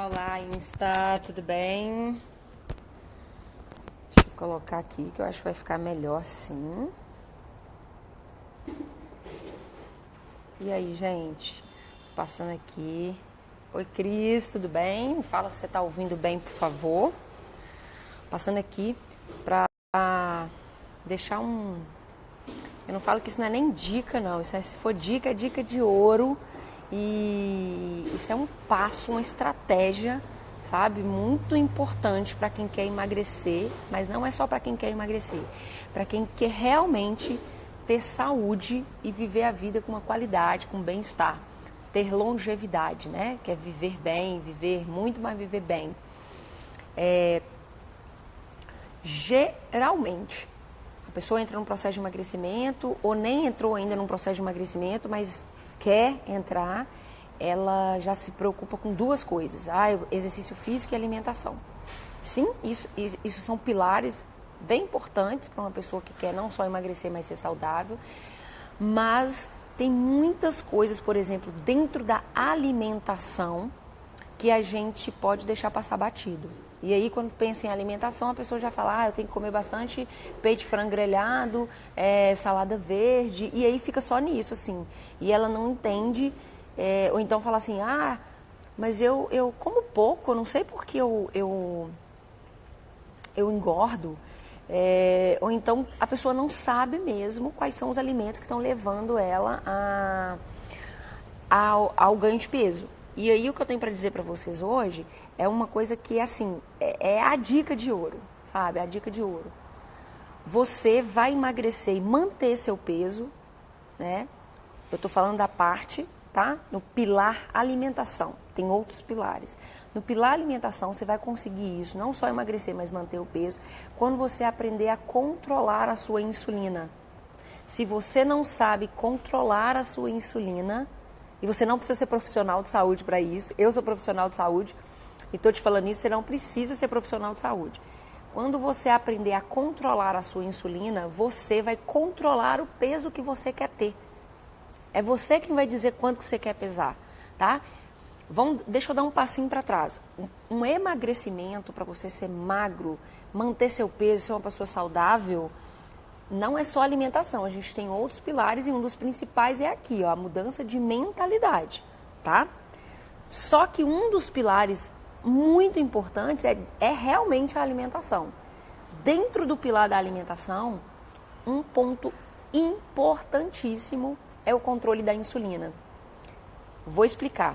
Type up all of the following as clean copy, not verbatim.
Olá, Insta, tudo bem? Deixa eu colocar aqui que eu acho que vai ficar melhor assim. E aí, gente? Passando aqui. Oi, Cris, tudo bem? Fala se você tá ouvindo bem, por favor. Passando aqui pra deixar um... Eu não falo que isso não é nem dica, não. Isso é, se for dica, é dica de ouro. E isso é um passo, uma estratégia, sabe? Muito importante para quem quer emagrecer, mas não é só para quem quer emagrecer. Para quem quer realmente ter saúde e viver a vida com uma qualidade, com bem-estar. Ter longevidade, né? Quer viver bem, viver muito, mas viver bem. Geralmente, a pessoa entra num processo de emagrecimento ou nem entrou ainda num processo de emagrecimento, mas quer entrar, ela já se preocupa com duas coisas: exercício físico e alimentação. Sim, isso são pilares bem importantes para uma pessoa que quer não só emagrecer, mas ser saudável. Mas tem muitas coisas, por exemplo, dentro da alimentação que a gente pode deixar passar batido. E aí, quando pensa em alimentação, a pessoa já fala: eu tenho que comer bastante peito de frango grelhado, salada verde, e aí fica só nisso, assim. E ela não entende, ou então fala assim: mas eu como pouco, eu não sei por que eu engordo. Ou então a pessoa não sabe mesmo quais são os alimentos que estão levando ela ao ganho de peso. E aí o que eu tenho para dizer para vocês hoje é uma coisa que, assim, é a dica de ouro, sabe? A dica de ouro. Você vai emagrecer e manter seu peso, né? Eu tô falando da parte, tá? No pilar alimentação. Tem outros pilares. No pilar alimentação, você vai conseguir isso, não só emagrecer, mas manter o peso, quando você aprender a controlar a sua insulina. Se você não sabe controlar a sua insulina, e você não precisa ser profissional de saúde para isso. Eu sou profissional de saúde e estou te falando isso, você não precisa ser profissional de saúde. Quando você aprender a controlar a sua insulina, você vai controlar o peso que você quer ter. É você quem vai dizer quanto que você quer pesar, tá? Deixa eu dar um passinho para trás. Um emagrecimento, para você ser magro, manter seu peso, ser uma pessoa saudável, não é só alimentação, a gente tem outros pilares e um dos principais é aqui, ó, a mudança de mentalidade, tá? Só que um dos pilares muito importantes é realmente a alimentação. Dentro do pilar da alimentação, um ponto importantíssimo é o controle da insulina. Vou explicar.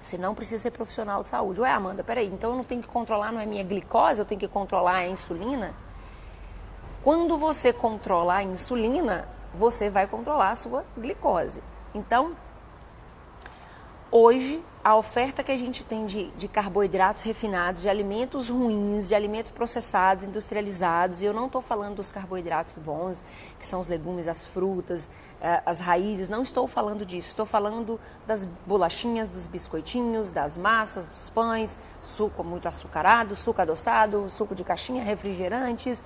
Você não precisa ser profissional de saúde. Ué, Amanda, peraí, então eu não tenho que controlar, não é minha glicose, eu tenho que controlar a insulina? Quando você controla a insulina, você vai controlar a sua glicose. Então, hoje, a oferta que a gente tem de carboidratos refinados, de alimentos ruins, de alimentos processados, industrializados, e eu não estou falando dos carboidratos bons, que são os legumes, as frutas, as raízes, não estou falando disso. Estou falando das bolachinhas, dos biscoitinhos, das massas, dos pães, suco muito açucarado, suco adoçado, suco de caixinha, refrigerantes,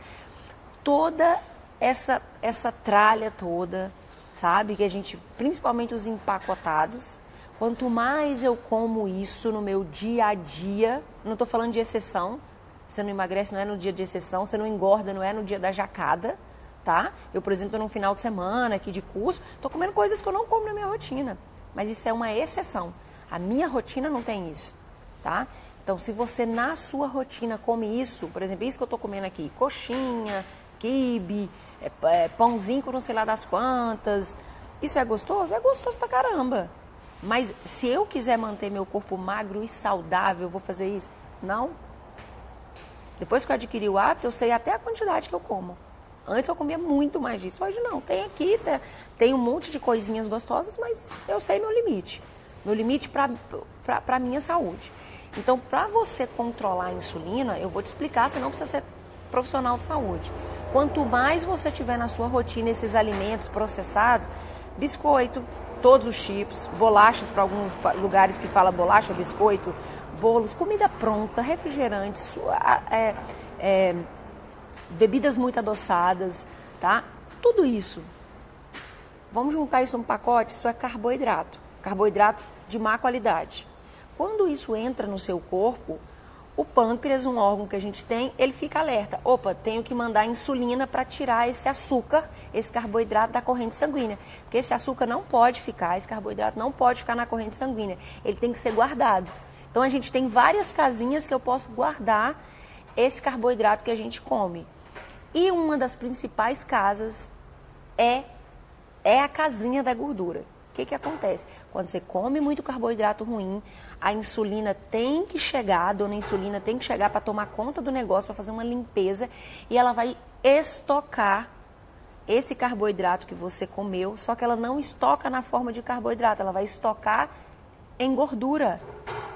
toda essa tralha toda, sabe? Que a gente, principalmente os empacotados, quanto mais eu como isso no meu dia a dia, não estou falando de exceção, você não emagrece, não é no dia de exceção, você não engorda, não é no dia da jacada, tá? Eu, por exemplo, estou num final de semana aqui de curso, estou comendo coisas que eu não como na minha rotina, mas isso é uma exceção. A minha rotina não tem isso, tá? Então, se você na sua rotina come isso, por exemplo, isso que eu estou comendo aqui, coxinha, quibe, pãozinho com não sei lá das quantas, isso é gostoso? É gostoso pra caramba. Mas se eu quiser manter meu corpo magro e saudável, eu vou fazer isso? Não. Depois que eu adquiri o hábito, eu sei até a quantidade que eu como. Antes eu comia muito mais disso, hoje não. Tem aqui, tem um monte de coisinhas gostosas, mas eu sei meu limite. Meu limite para minha saúde. Então, para você controlar a insulina, eu vou te explicar, você não precisa ser profissional de saúde. Quanto mais você tiver na sua rotina esses alimentos processados, biscoito, todos os chips, bolachas, para alguns lugares que fala bolacha, biscoito, bolos, comida pronta, refrigerantes, bebidas muito adoçadas, tá? Tudo isso. Vamos juntar isso num pacote, isso é carboidrato. Carboidrato de má qualidade. Quando isso entra no seu corpo, o pâncreas, um órgão que a gente tem, ele fica alerta. Opa, tenho que mandar insulina para tirar esse açúcar, esse carboidrato da corrente sanguínea. Porque esse açúcar não pode ficar, esse carboidrato não pode ficar na corrente sanguínea. Ele tem que ser guardado. Então a gente tem várias casinhas que eu posso guardar esse carboidrato que a gente come. E uma das principais casas é a casinha da gordura. O que acontece? Quando você come muito carboidrato ruim, a insulina tem que chegar, a dona insulina tem que chegar para tomar conta do negócio, para fazer uma limpeza, e ela vai estocar esse carboidrato que você comeu, só que ela não estoca na forma de carboidrato, ela vai estocar em gordura.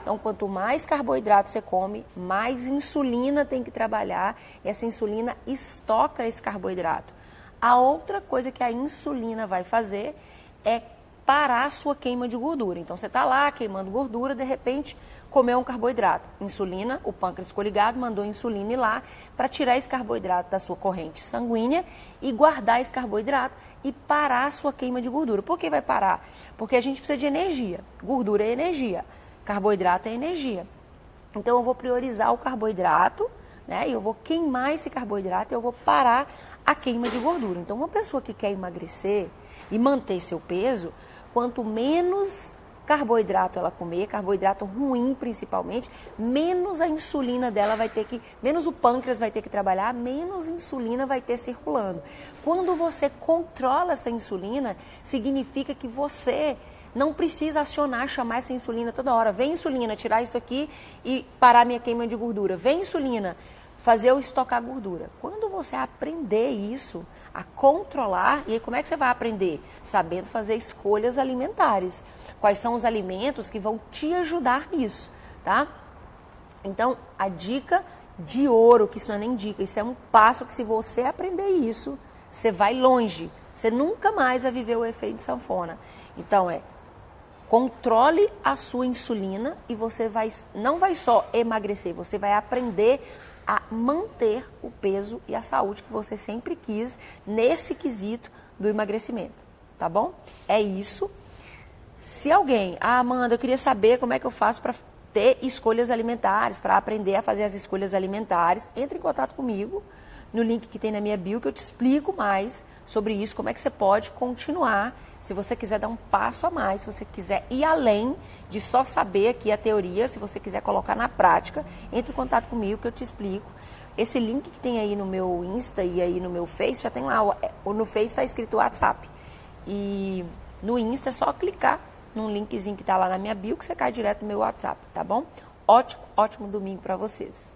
Então, quanto mais carboidrato você come, mais insulina tem que trabalhar, e essa insulina estoca esse carboidrato. A outra coisa que a insulina vai fazer é parar a sua queima de gordura. Então, você está lá queimando gordura, de repente, comeu um carboidrato. Insulina, o pâncreas ficou ligado, mandou insulina ir lá para tirar esse carboidrato da sua corrente sanguínea e guardar esse carboidrato e parar a sua queima de gordura. Por que vai parar? Porque a gente precisa de energia. Gordura é energia, carboidrato é energia. Então, eu vou priorizar o carboidrato, né? E eu vou queimar esse carboidrato e eu vou parar a queima de gordura. Então, uma pessoa que quer emagrecer e manter seu peso, quanto menos carboidrato ela comer, carboidrato ruim principalmente, menos a insulina dela vai ter que, menos o pâncreas vai ter que trabalhar, menos insulina vai ter circulando. Quando você controla essa insulina, significa que você não precisa acionar, chamar essa insulina toda hora. Vem insulina, tirar isso aqui e parar minha queima de gordura. Vem insulina, fazer eu estocar gordura. Quando você aprender isso, a controlar, e aí como é que você vai aprender? Sabendo fazer escolhas alimentares. Quais são os alimentos que vão te ajudar nisso, tá? Então, a dica de ouro, que isso não é nem dica, isso é um passo que se você aprender isso, você vai longe. Você nunca mais vai viver o efeito sanfona. Então, controle a sua insulina e você não vai só emagrecer, você vai aprender a manter o peso e a saúde que você sempre quis nesse quesito do emagrecimento, tá bom? É isso. Se alguém, Amanda, eu queria saber como é que eu faço para ter escolhas alimentares, para aprender a fazer as escolhas alimentares, entre em contato comigo no link que tem na minha bio, que eu te explico mais sobre isso, como é que você pode continuar. Se você quiser dar um passo a mais, se você quiser ir além de só saber aqui a teoria, se você quiser colocar na prática, entre em contato comigo que eu te explico. Esse link que tem aí no meu Insta e aí no meu Face, já tem lá, no Face está escrito WhatsApp. E no Insta é só clicar num linkzinho que está lá na minha bio que você cai direto no meu WhatsApp, tá bom? Ótimo, ótimo domingo para vocês.